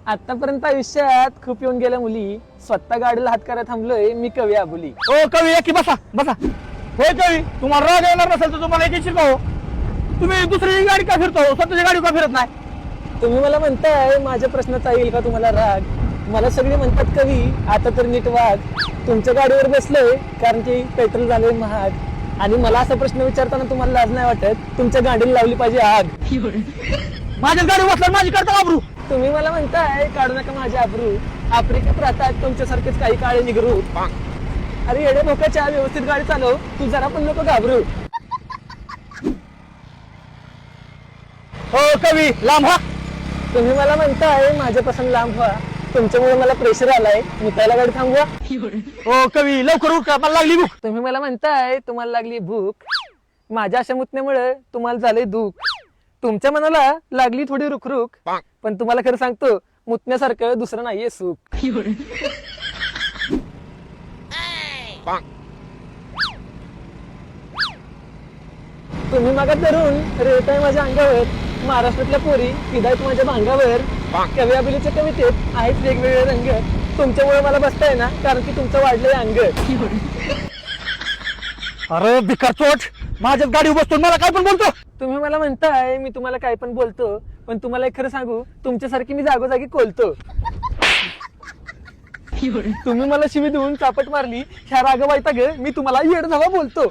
आतापर्यंत आयुष्यात खूप येऊन गेल्या मुली, स्वतः गाडीला हात करायला थांबलोय मी कवी आबुली. ओ कवी की बसा बसा. हे कवी, तुम्हाला राग येणार नसेल तर तुम्हाला एक येशील का हो? तुम्ही दुसरी गाडी का फिरतो, स्वतःची गाडी का फिरत नाही? तुम्ही मला म्हणताय माझ्या प्रश्नाचा येईल का तुम्हाला राग? मला सगळे म्हणतात कवी आता तर नीट वाग. तुमच्या गाडीवर बसलोय कारण की पेट्रोल झालंय महाग. आणि मला असा प्रश्न विचारताना तुम्हाला लाज नाही वाटत? तुमच्या गाडीला लावली पाहिजे आग. माझ्याच गाडी बसल्यावर माझी करता वापरू. तुम्ही मला म्हणताय काढू नका माझे आबरू. आफ्रिकेत राहतात तुमच्यासारखेच काही काळे निगरू. अरे येडे लोकांच्या व्यवस्थित गाडी चालव, तू जरा पण नको घाबरू. हो कवी लांब हा. तुम्ही मला म्हणताय माझ्यापासून लांब व्हा. तुमच्यामुळे मला प्रेशर आलाय, मुतायला गाडी थांबवा. हो कवी लवकर उठ, मला लागली भूक. तुम्ही मला म्हणताय तुम्हाला लागली भूक. माझ्या अशा मुतण्यामुळे तुम्हाला झालंय दुःख. तुमच्या मनाला लागली थोडी रुखरुख, पण तुम्हाला खरं सांगतो मुतण्यासारखं दुसरं नाहीये सुख. तुम्ही मागात धरून रेताय माझ्या अंगावर. महाराष्ट्रातल्या पोरी फिदायत माझ्या भांगावर. कवी आबुलीच्या कवितेत आहेत वेगवेगळे रंग. तुमच्यामुळे मला बसताय ना कारण की तुमचं वाढलंय अंग. अरे भिकार चोट, माझ्याच गाडी बसतो मला काय पण बोलतो. तुम्ही मला म्हणताय मी तुम्हाला काय पण बोलतो, पण तुम्हाला एक खरं सांगू तुमच्यासारखी मी जागोजागी कोलतो. तुम्ही मला शिवी देऊन चापट मारली, ह्या राग वैताग मी तुम्हाला येड झाला बोलतो.